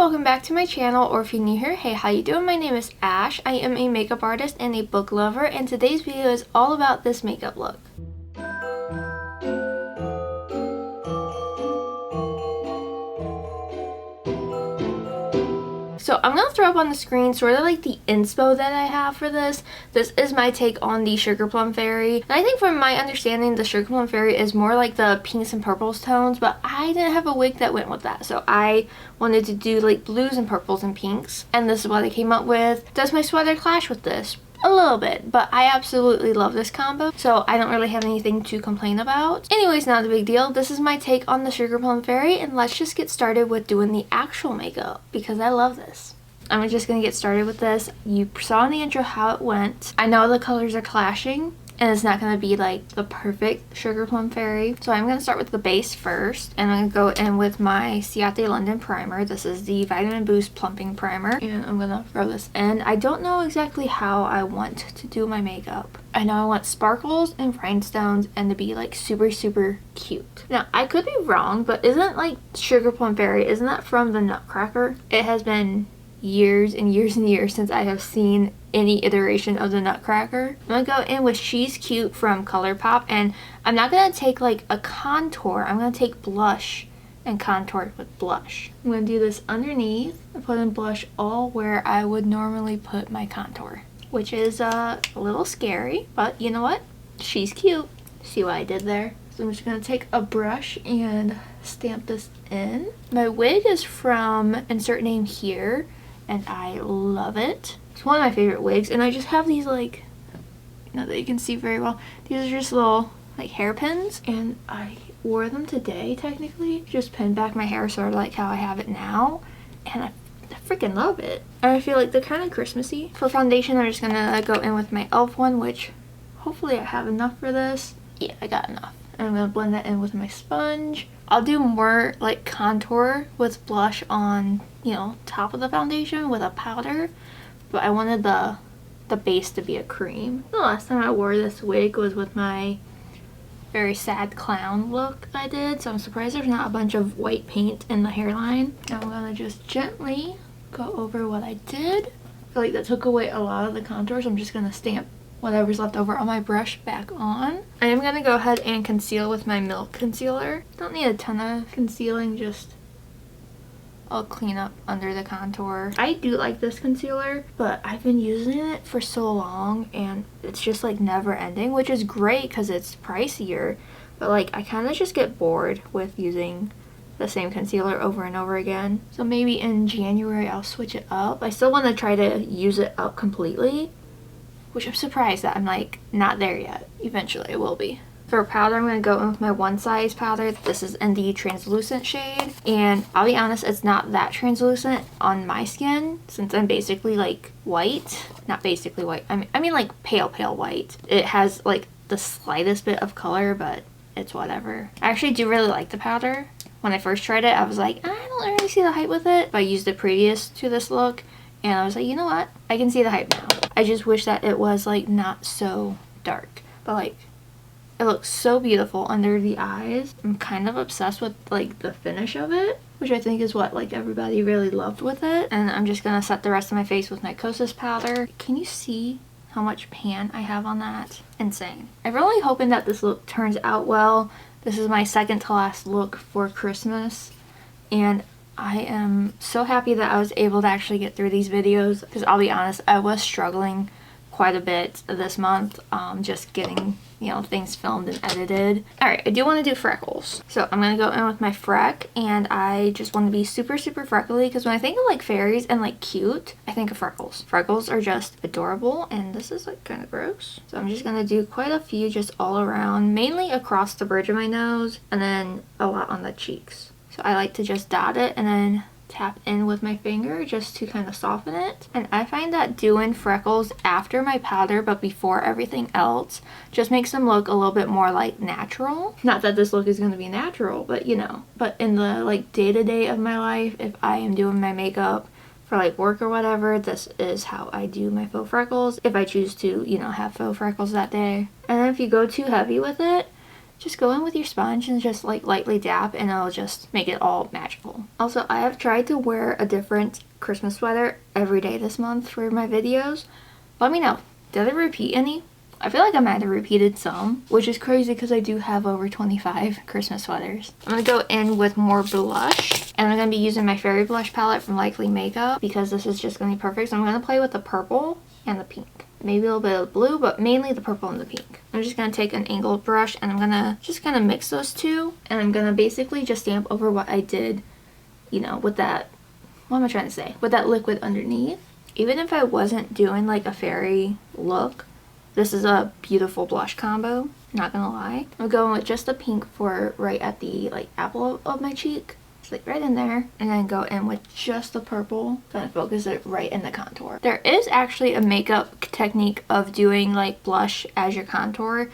welcome back to my channel, or if you're new here, hey, how you doing? My name is Ash. I am a makeup artist and a book lover, and today's video is all about this makeup look. So I'm going to throw up on the screen sort of like the inspo that I have for this. This is my take on the Sugar Plum Fairy. And I think from my understanding, the Sugar Plum Fairy is more like the pinks and purples tones, but I didn't have a wig that went with that. So I wanted to do like blues and purples and pinks. And this is what I came up with. Does my sweater clash with this? A little bit, but I absolutely love this combo, so I don't really have anything to complain about. Anyways, not a big deal. This is my take on the Sugar Plum Fairy, and let's just get started with doing the actual makeup because I love this. I'm just gonna get started with this. You saw in the intro how it went. I know the colors are clashing and it's not gonna be like the perfect Sugar Plum Fairy, so I'm gonna start with the base first, and I'm gonna go in with my Ciate London primer. This is the Vitamin Boost Plumping Primer, and I'm gonna throw this in. I don't know exactly how I want to do my makeup. I know I want sparkles and rhinestones and to be like super cute. Now I could be wrong, but isn't like Sugar Plum Fairy, isn't that from the Nutcracker? It has been years and years since I have seen any iteration of the Nutcracker. I'm gonna go in with She's Cute from Colourpop, and I'm not gonna take like a contour. I'm gonna take blush and contour with blush. I'm gonna do this underneath and put in blush all where I would normally put my contour, which is a little scary, but you know what? She's cute. See what I did there? So I'm just gonna take a brush and stamp this in. My wig is from insert name here, and I love it. It's one of my favorite wigs, and I just have these like, not that you can see very well, these are just little like hairpins, and I wore them today technically. Just pinned back my hair sort of like how I have it now, and I freaking love it. And I feel like they're kind of Christmassy. For foundation, I'm just gonna go in with my e.l.f. one, which hopefully I have enough for this. Yeah, I got enough. And I'm gonna blend that in with my sponge. I'll do more like contour with blush on, you know, top of the foundation with a powder, but I wanted the base to be a cream. The last time I wore this wig was with my very sad clown look I did, so I'm surprised there's not a bunch of white paint in the hairline. I'm gonna just gently go over what I did. I feel like that took away a lot of the contour, so I'm just gonna stamp whatever's left over on my brush back on. I am gonna go ahead and conceal with my Milk Concealer. Don't need a ton of concealing, just I'll clean up under the contour. I do like this concealer, but I've been using it for so long and it's just like never ending, which is great because it's pricier, but like I kind of just get bored with using the same concealer over and over again. So maybe in January I'll switch it up. I still want to try to use it up completely, which I'm surprised that I'm like not there yet. Eventually it will be. For powder, I'm going to go in with my One Size powder. This is in the translucent shade, and I'll be honest, it's not that translucent on my skin since I'm basically like white. Not basically white, I mean like pale white. It has like the slightest bit of color, but it's whatever. I actually do really like the powder. When I first tried it, I was like, I don't really see the hype with it, but I used it previous to this look, and I was like, you know what? I can see the hype now. I just wish that it was like not so dark, but like it looks so beautiful under the eyes. I'm kind of obsessed with like the finish of it, which I think is what like everybody really loved with it. And I'm just gonna set the rest of my face with my Kosas powder. Can you see how much pan I have on that? Insane. I'm really hoping that this look turns out well. This is my second to last look for Christmas, and I am so happy that I was able to actually get through these videos, because I'll be honest, I was struggling quite a bit this month, just getting, you know, things filmed and edited. Alright, I do want to do freckles. So I'm going to go in with my Freck, and I just want to be super freckly, because when I think of like fairies and like cute, I think of freckles. Freckles are just adorable, and this is like kind of gross. So I'm just going to do quite a few just all around, mainly across the bridge of my nose, and then a lot on the cheeks. So I like to just dot it and then tap in with my finger just to kind of soften it. And I find that doing freckles after my powder but before everything else just makes them look a little bit more like natural. Not that this look is going to be natural, but you know. But in the like day-to-day of my life, if I am doing my makeup for like work or whatever, this is how I do my faux freckles if I choose to, you know, have faux freckles that day. And then if you go too heavy with it, just go in with your sponge and just like lightly dab, and it'll just make it all magical. Also, I have tried to wear a different Christmas sweater every day this month for my videos. Let me know, did I repeat any? I feel like I might have repeated some, which is crazy because I do have over 25 Christmas sweaters. I'm going to go in with more blush, and I'm going to be using my fairy blush palette from Linsmakeup because this is just going to be perfect. So I'm going to play with the purple and the pink. Maybe a little bit of blue, but mainly the purple and the pink. I'm just going to take an angled brush and I'm going to just kind of mix those two. And I'm going to basically just stamp over what I did, you know, with that, what am I trying to say? With that liquid underneath. Even if I wasn't doing like a fairy look, this is a beautiful blush combo, not gonna lie. I'm going with just the pink for right at the like apple of my cheek. Just like right in there. And then go in with just the purple. Gonna focus it right in the contour. There is actually a makeup technique of doing like blush as your contour.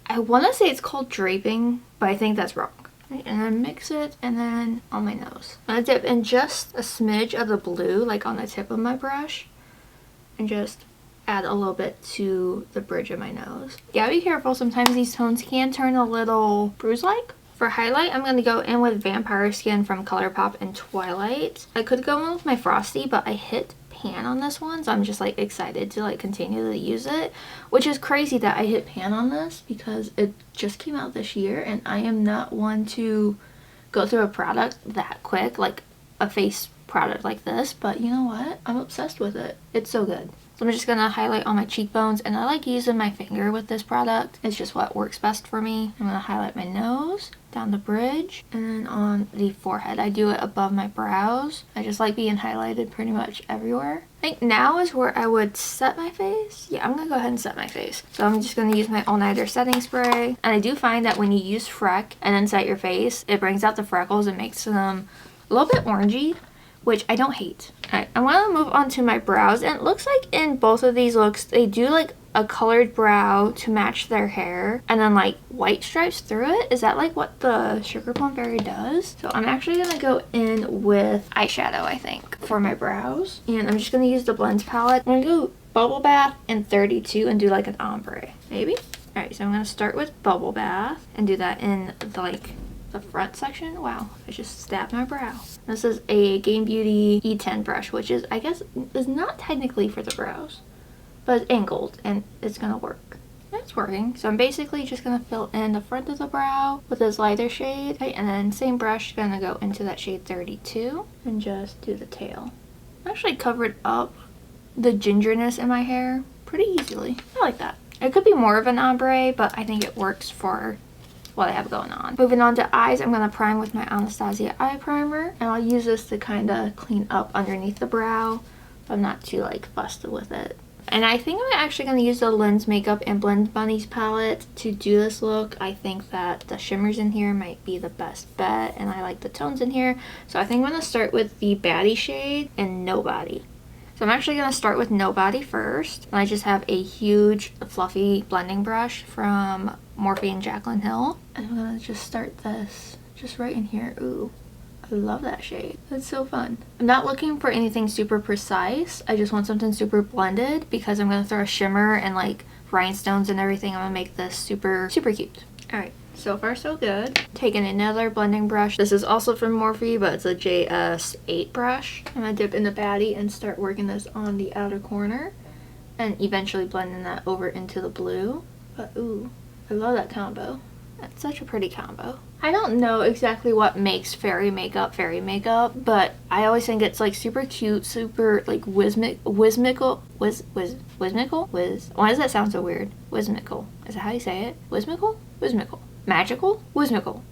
I wanna say it's called draping, but I think that's wrong. Right, and then mix it, and then on my nose. I'm gonna dip in just a smidge of the blue, like on the tip of my brush. And just add a little bit to the bridge of my nose. Yeah, be careful. Sometimes these tones can turn a little bruise-like. For highlight, I'm going to go in with Vampire Skin from Colourpop and Twilight. I could go in with my Frosty, but I hit pan on this one, so I'm just like excited to like continue to use it. Which is crazy that I hit pan on this because it just came out this year, and I am not one to go through a product that quick, like a face product like this, but you know what? I'm obsessed with it. It's so good. So I'm just gonna highlight on my cheekbones, and I like using my finger with this product. It's just what works best for me. I'm gonna highlight my nose, down the bridge, and then on the forehead. I do it above my brows. I just like being highlighted pretty much everywhere. I think now is where I would set my face. Yeah, I'm gonna go ahead and set my face. So I'm just gonna use my All Nighter setting spray. And I do find that when you use Freck and then set your face, it brings out the freckles and makes them a little bit orangey, which I don't hate. Alright, I want to move on to my brows, and it looks like in both of these looks, they do like a colored brow to match their hair, and then like white stripes through it. Is that like what the Sugar Plum Fairy does? So I'm actually going to go in with eyeshadow, I think, for my brows. And I'm just going to use the blends palette. I'm going to go Bubble Bath and 32 and do like an ombre, maybe? Alright, so I'm going to start with Bubble Bath and do that in the front section. Wow, I just stabbed my brow. This is a Game Beauty E10 brush, which is, I guess, is not technically for the brows, but it's angled and it's gonna work. It's working. So I'm basically just gonna fill in the front of the brow with this lighter shade, right? And then same brush, gonna go into that shade 32 and just do the tail. I actually covered up the gingerness in my hair pretty easily. I like that. It could be more of an ombre, but I think it works for what I have going on. Moving on to eyes, I'm going to prime with my Anastasia eye primer, and I'll use this to kind of clean up underneath the brow, but I'm not too like fussed with it. And I think I'm actually going to use the Linsmakeup and Blend Bunnies palette to do this look. I think that the shimmers in here might be the best bet, and I like the tones in here. So I think I'm going to start with the Baddie shade and Nobody. So I'm actually going to start with Nobody first. And I just have a huge fluffy blending brush from Morphe and Jaclyn Hill. And I'm going to just start this just right in here. Ooh, I love that shade. That's so fun. I'm not looking for anything super precise. I just want something super blended because I'm going to throw a shimmer and like rhinestones and everything. I'm going to make this super, super cute. Alright. So far so good. Taking another blending brush. This is also from Morphe, but it's a JS8 brush. I'm going to dip in the Baddie and start working this on the outer corner. And eventually blending that over into the blue. But ooh, I love that combo. That's such a pretty combo. I don't know exactly what makes fairy makeup, but I always think it's like super cute, super like whimsical. Why does that sound so weird? Whimsical. Is that how you say it? Whimsical? Whimsical. Magical? Whimsical.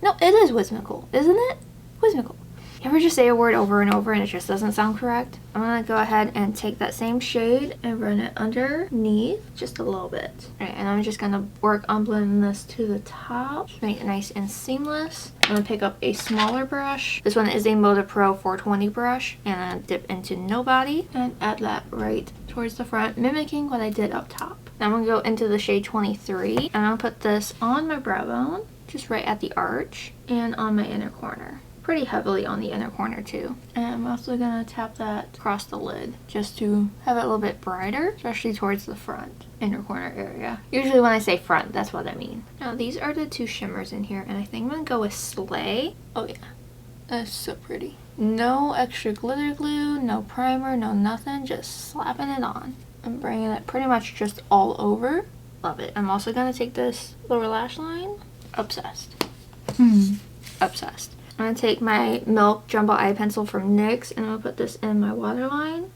No, it is whimsical, isn't it? Whimsical. You ever just say a word over and over and it just doesn't sound correct? I'm gonna go ahead and take that same shade and run it underneath just a little bit. Alright, and I'm just gonna work on blending this to the top. Make it nice and seamless. I'm gonna pick up a smaller brush. This one is a Moda Pro 420 brush. And I'm gonna dip into Nobody and add that right towards the front, mimicking what I did up top. Now I'm gonna go into the shade 23. And I'm gonna put this on my brow bone, just right at the arch, and on my inner corner. pretty heavily on the inner corner too. And I'm also gonna tap that across the lid just to have it a little bit brighter, especially towards the front inner corner area. Usually when I say front, that's what I mean. Now these are the two shimmers in here, and I think I'm gonna go with Slay. Oh yeah, that's so pretty. No extra glitter glue, no primer, no nothing, just slapping it on. I'm bringing it pretty much just all over. Love it. I'm also gonna take this lower lash line. Obsessed. Obsessed. I'm gonna take my Milk Jumbo Eye Pencil from NYX and I'm gonna put this in my waterline.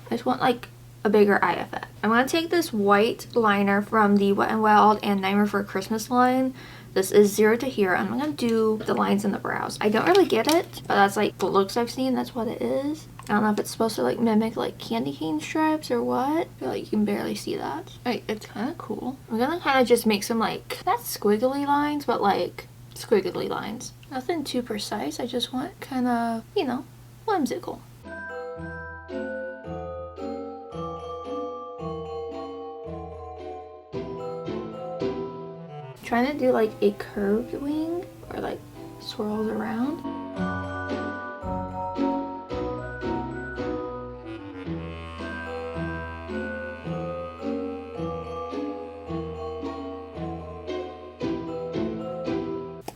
I just want like a bigger eye effect. I'm gonna take this white liner from the Wet n Wild and Nightmare for Christmas line. This is Zero to Hero. I'm gonna do the lines in the brows. I don't really get it, but that's like the looks I've seen. That's what it is. I don't know if it's supposed to like mimic like candy cane stripes or what. I feel like you can barely see that. Like, it's kind of cool. I'm gonna kind of just make some like, not squiggly lines, but like squiggly lines. Nothing too precise. I just want kind of, you know, whimsical. Trying to do like a curved wing or like swirls around.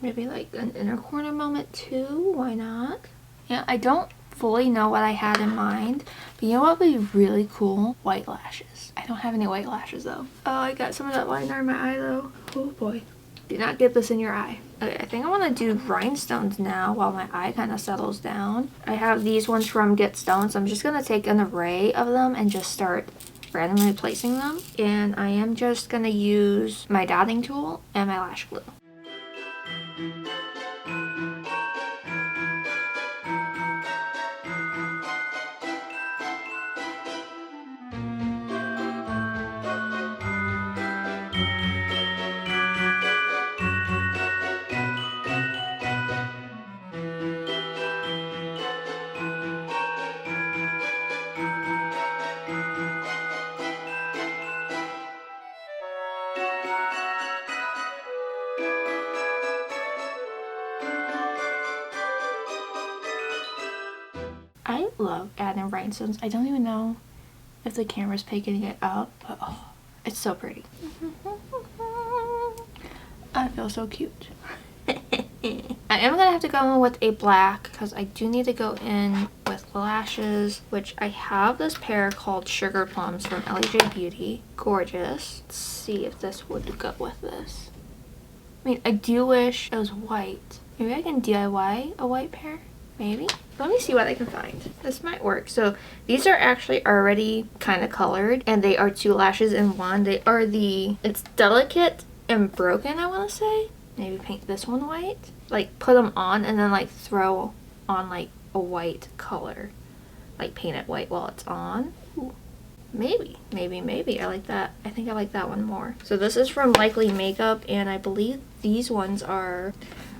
Maybe like an inner corner moment too, why not? Yeah, I don't fully know what I had in mind, but you know what would be really cool? White lashes. I don't have any white lashes though. Oh, I got some of that liner in my eye though. Oh boy. Do not get this in your eye. Okay, I think I want to do rhinestones now while my eye kind of settles down. I have these ones from Get Stoned, so I'm just going to take an array of them and just start randomly placing them. And I am just going to use my dotting tool and my lash glue. I love adding rhinestones. I don't even know if the camera's picking it up, but oh, it's so pretty. I feel so cute. I am gonna have to go in with a black because I do need to go in with lashes, which I have this pair called Sugar Plums from LJ Beauty. Gorgeous. Let's see if this would go with this. I mean, I do wish it was white. Maybe I can DIY a white pair. Maybe. Let me see what I can find. This might work. So these are actually already kind of colored and they are two lashes in one. They are it's Delicate and Broken, I want to say. Maybe paint this one white. Like put them on and then like throw on like a white color. Like paint it white while it's on. Ooh. Maybe. I like that. I think I like that one more. So this is from Likely Makeup and I believe these ones are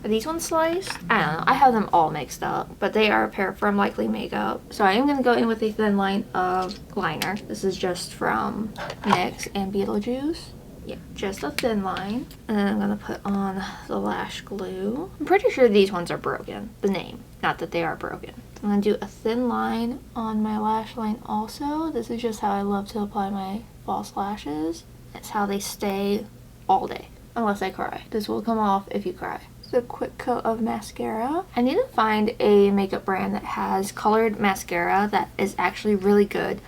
these ones sliced? I don't know. I have them all mixed up, but they are a pair from Likely Makeup. So I am going to go in with a thin line of liner. This is just from NYX and Beetlejuice. Yeah, just a thin line. And then I'm going to put on the lash glue. I'm pretty sure these ones are broken. The name. Not that they are broken. I'm going to do a thin line on my lash line also. This is just how I love to apply my false lashes. It's how they stay all day. Unless I cry. This will come off if you cry. A quick coat of mascara. I need to find a makeup brand that has colored mascara that is actually really good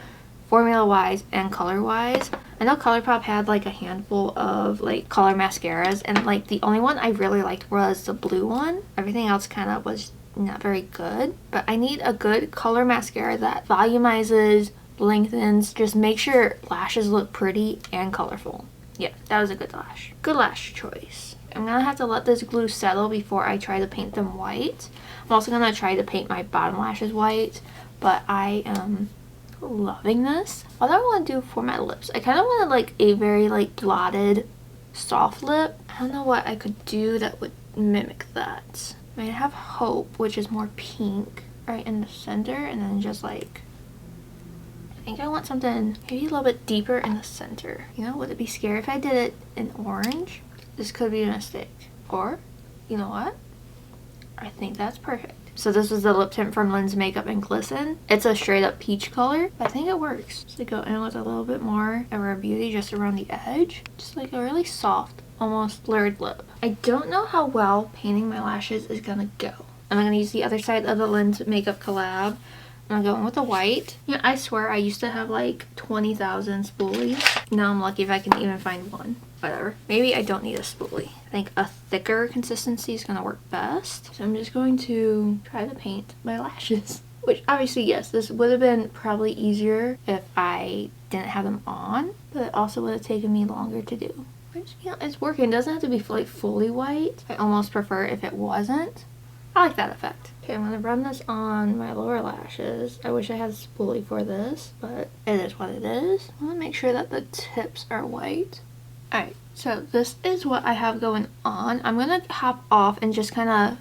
formula wise and color wise. I know Colourpop had like a handful of like color mascaras and like the only one I really liked was the blue one. Everything else kind of was not very good, but I need a good color mascara that volumizes, lengthens, just make sure lashes look pretty and colorful. Yeah, that was a good lash. Good lash choice. I'm gonna have to let this glue settle before I try to paint them white. I'm also gonna try to paint my bottom lashes white, but I am loving this. What do I want to do for my lips? I kind of wanted like a very like blotted soft lip. I don't know what I could do that would mimic that. I mean, I have Hope, which is more pink right in the center, and then just like, I think I want something maybe a little bit deeper in the center. You know, would it be scary if I did it in orange? This could be a mistake. Or, you know what? I think that's perfect. So this was the lip tint from Linsmakeup and Glisten. It's a straight up peach color, but I think it works. Just to go in with a little bit more of Rare Beauty just around the edge. Just like a really soft, almost blurred lip. I don't know how well painting my lashes is gonna go. I'm gonna use the other side of the Linsmakeup collab. I'm gonna go in with the white. Yeah, I swear I used to have like 20,000 spoolies. Now I'm lucky if I can even find one. Whatever. Maybe I don't need a spoolie. I think a thicker consistency is gonna work best. So I'm just going to try to paint my lashes. Which obviously, yes, this would have been probably easier if I didn't have them on. But it also would have taken me longer to do. Which, you know, it's working. It doesn't have to be like fully white. I almost prefer if it wasn't. I like that effect. Okay, I'm gonna run this on my lower lashes. I wish I had a spoolie for this, but it is what it is. I wanna make sure that the tips are white. Alright, so this is what I have going on. I'm gonna hop off and just kind of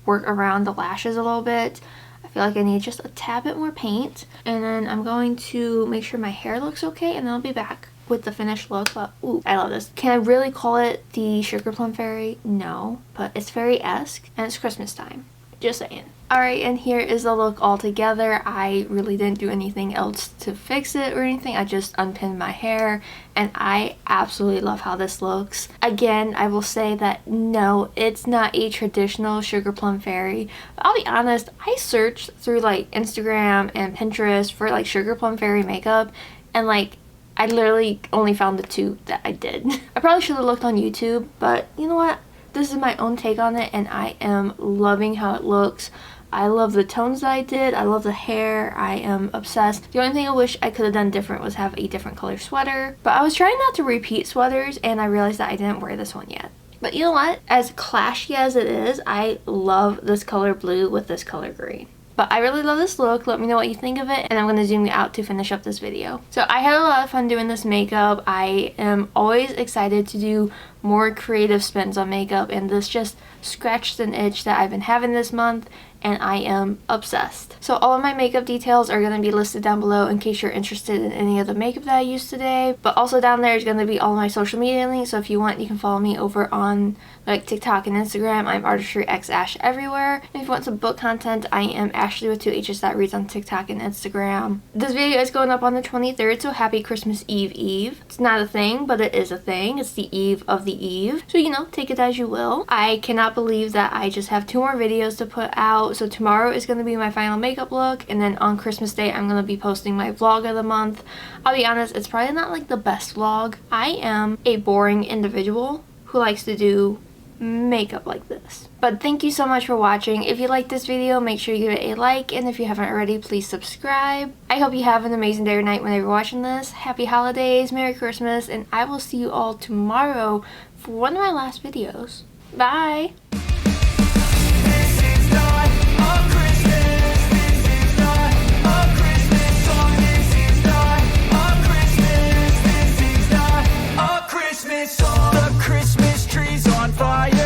work around the lashes a little bit. I feel like I need just a tad bit more paint. And then I'm going to make sure my hair looks okay, and then I'll be back with the finished look. But ooh, I love this. Can I really call it the Sugar Plum Fairy? No, but it's fairy-esque and it's Christmas time. Just saying. Alright, and here is the look all together. I really didn't do anything else to fix it or anything. I just unpinned my hair and I absolutely love how this looks. Again, I will say that no, it's not a traditional Sugar Plum Fairy. But I'll be honest, I searched through like Instagram and Pinterest for like Sugar Plum Fairy makeup, and like I literally only found the two that I did. I probably should have looked on YouTube, but you know what? This is my own take on it and I am loving how it looks. I love the tones that I did. I love the hair. I am obsessed. The only thing I wish I could have done different was have a different color sweater. But I was trying not to repeat sweaters and I realized that I didn't wear this one yet. But you know what? As clashy as it is, I love this color blue with this color green. But I really love this look. Let me know what you think of it, and I'm going to zoom you out to finish up this video. So I had a lot of fun doing this makeup. I am always excited to do more creative spins on makeup, and this just scratched an itch that I've been having this month, and I am obsessed. So all of my makeup details are going to be listed down below in case you're interested in any of the makeup that I used today. But also down there is going to be all my social media links, so if you want, you can follow me over on like TikTok and Instagram. I'm artistryxashh everywhere. And if you want some book content, I am Ashley with 2 H's that reads on TikTok and Instagram. This video is going up on the 23rd, so happy Christmas Eve. It's not a thing, but it is a thing. It's the eve of the eve. So, you know, take it as you will. I cannot believe that I just have 2 more videos to put out. So tomorrow is going to be my final makeup look, and then on Christmas Day I'm going to be posting my vlog of the month. I'll be honest, it's probably not like the best vlog. I am a boring individual who likes to do makeup like this. But thank you so much for watching. If you liked this video, make sure you give it a like, and if you haven't already, please subscribe. I hope you have an amazing day or night whenever you're watching this. Happy holidays, Merry Christmas, and I will see you all tomorrow for one of my last videos. Bye! The Christmas tree's on fire.